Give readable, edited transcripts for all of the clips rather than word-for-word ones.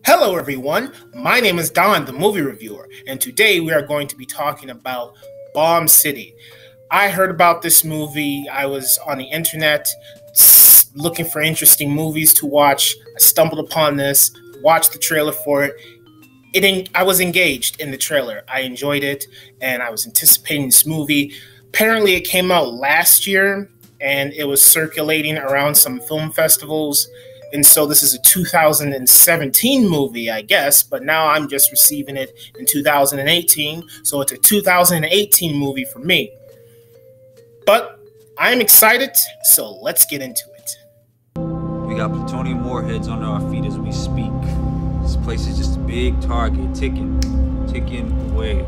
Hello everyone, my name is Don, the movie reviewer, and today we are going to be talking about Bomb City. I heard about this movie. I was on the internet looking for interesting movies to watch. I stumbled upon this, watched the trailer for it. I was engaged in the trailer. I enjoyed it, and I was anticipating this movie. Apparently, it came out last year, and it was circulating around some film festivals. And so this is a 2017 movie, I guess, but now I'm just receiving it in 2018. So it's a 2018 movie for me. But I'm excited, so let's get into it. We got plutonium warheads under our feet as we speak. This place is just a big target, ticking away.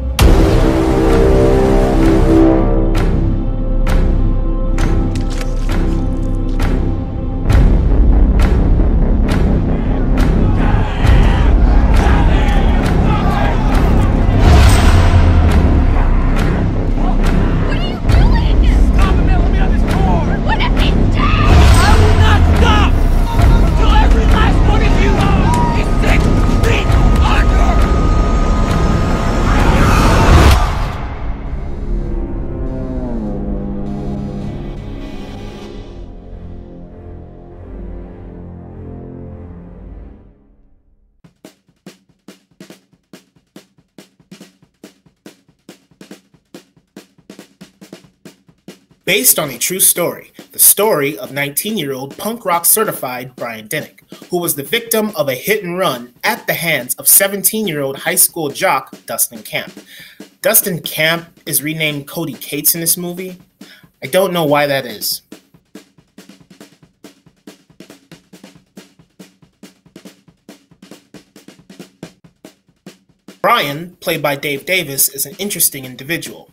Based on a true story, the story of 19-year-old punk rock certified Brian Deneke, who was the victim of a hit and run at the hands of 17-year-old high school jock Dustin Camp. Dustin Camp is renamed Cody Cates in this movie. I don't know why that is. Brian, played by Dave Davis, is an interesting individual.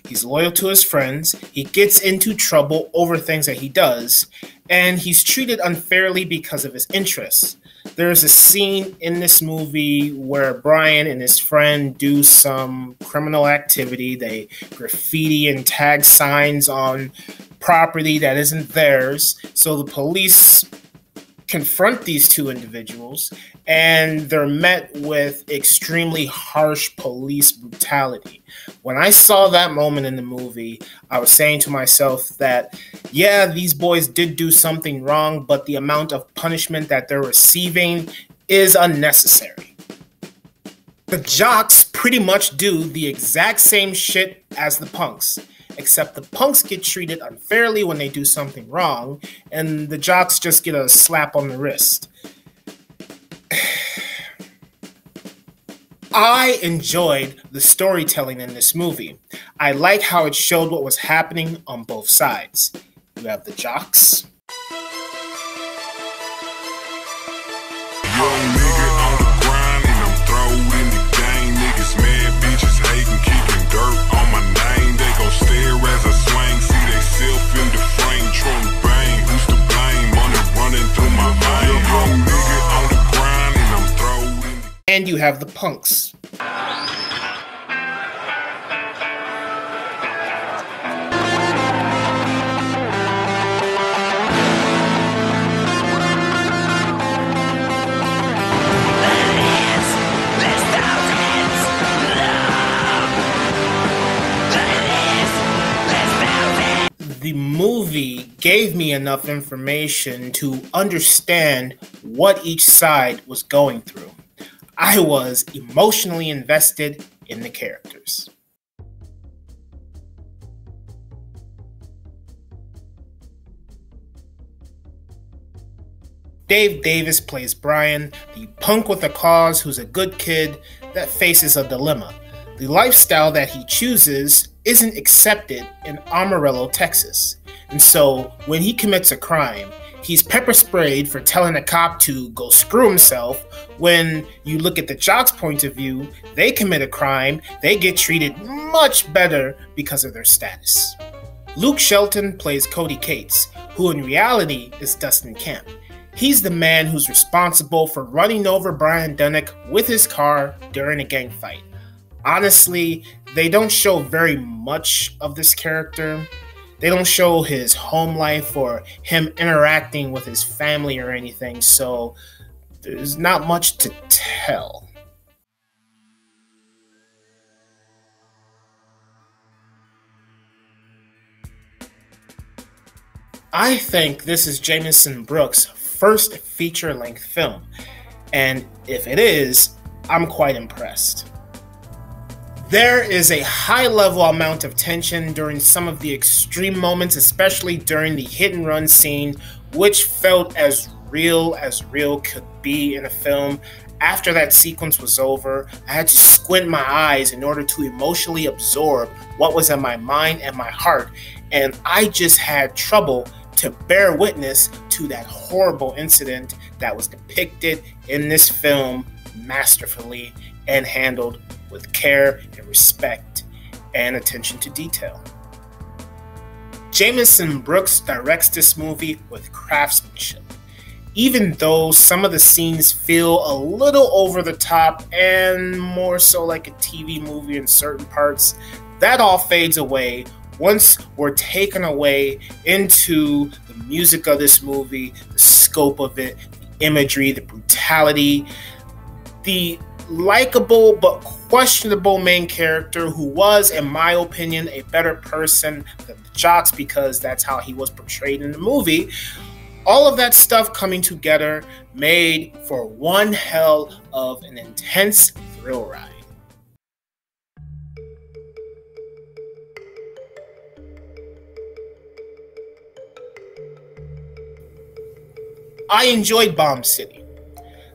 He's loyal to his friends, he gets into trouble over things that he does, and he's treated unfairly because of his interests. There's a scene in this movie where Brian and his friend do some criminal activity. They graffiti and tag signs on property that isn't theirs, so the police confront these two individuals, and they're met with extremely harsh police brutality. When I saw that moment in the movie, I was saying to myself that, yeah, these boys did do something wrong, but the amount of punishment that they're receiving is unnecessary. The jocks pretty much do the exact same shit as the punks, except the punks get treated unfairly when they do something wrong, and the jocks just get a slap on the wrist. I enjoyed the storytelling in this movie. I like how it showed what was happening on both sides. You have the jocks. Young nigga on the grind and I'm throwed in the game. Niggas mad, bitches hating, kicking dirt on my name. They gon' stare as I swing, see they self in the frame. Trying bang, who's to blame? Money running through my veins. Young nigga on the grind and I'm throwed in the... And you have the punks. The movie gave me enough information to understand what each side was going through. I was emotionally invested in the characters. Dave Davis plays Brian, the punk with a cause who's a good kid that faces a dilemma. The lifestyle that he chooses isn't accepted in Amarillo, Texas. And so when he commits a crime, he's pepper sprayed for telling a cop to go screw himself. When you look at the jock's point of view, they commit a crime, they get treated much better because of their status. Luke Shelton plays Cody Cates, who in reality is Dustin Camp. He's the man who's responsible for running over Brian Deneke with his car during a gang fight. Honestly, they don't show very much of this character. They don't show his home life or him interacting with his family or anything, so there's not much to tell. I think this is Jameson Brooks' first feature-length film, and if it is, I'm quite impressed. There is a high-level amount of tension during some of the extreme moments, especially during the hit-and-run scene, which felt as real could be in a film. After that sequence was over, I had to squint my eyes in order to emotionally absorb what was in my mind and my heart, and I just had trouble to bear witness to that horrible incident that was depicted in this film masterfully and handled with care and respect and attention to detail. Jameson Brooks directs this movie with craftsmanship. Even though some of the scenes feel a little over the top and more so like a TV movie in certain parts, that all fades away once we're taken away into the music of this movie, the scope of it, the imagery, the brutality, the likable but questionable main character who was, in my opinion, a better person than the jocks because that's how he was portrayed in the movie. All of that stuff coming together made for one hell of an intense thrill ride. I enjoyed Bomb City.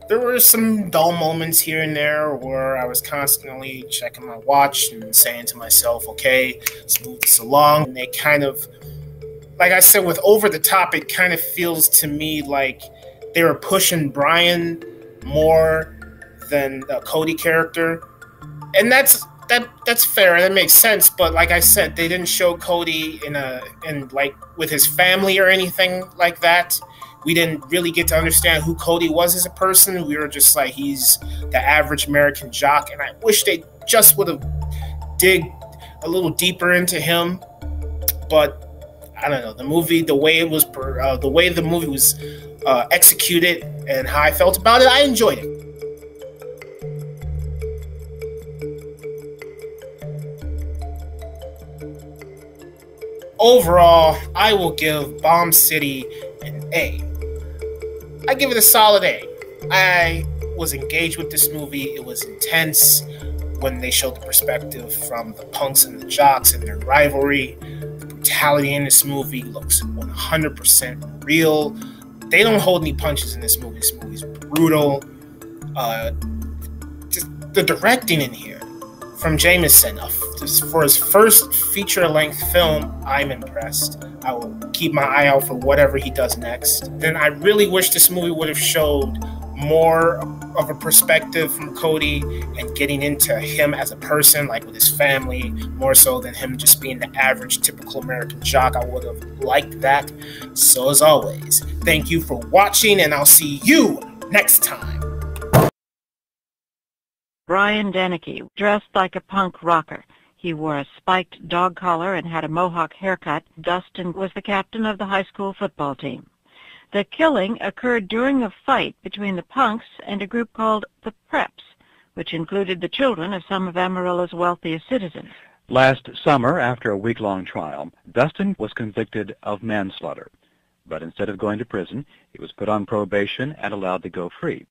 There were some dull moments here and there where I was constantly checking my watch and saying to myself, okay, let's move this along. And they kind of, like I said, with Over the Top, it kind of feels to me like they were pushing Brian more than the Cody character. And that's fair, that makes sense, but like I said, they didn't show Cody in like with his family or anything like that. We didn't really get to understand who Cody was as a person. We were just like, he's the average American jock, and I wish they just would have dig a little deeper into him. But I don't know, the movie, the way the movie was executed, and how I felt about it, I enjoyed it. Overall, I will give Bomb City an A. I give it a solid A. I was engaged with this movie. It was intense when they showed the perspective from the punks and the jocks and their rivalry. The brutality in this movie looks 100% real. They don't hold any punches in this movie. This movie's brutal. Just the directing in here from Jameson, for his first feature-length film, I'm impressed. I will keep my eye out for whatever he does next. Then I really wish this movie would have showed more of a perspective from Cody and getting into him as a person, like with his family, more so than him just being the average, typical American jock. I would have liked that. So as always, thank you for watching, and I'll see you next time. Brian Deneke, dressed like a punk rocker. He wore a spiked dog collar and had a mohawk haircut. Dustin was the captain of the high school football team. The killing occurred during a fight between the punks and a group called the Preps, which included the children of some of Amarillo's wealthiest citizens. Last summer, after a week-long trial, Dustin was convicted of manslaughter. But instead of going to prison, he was put on probation and allowed to go free.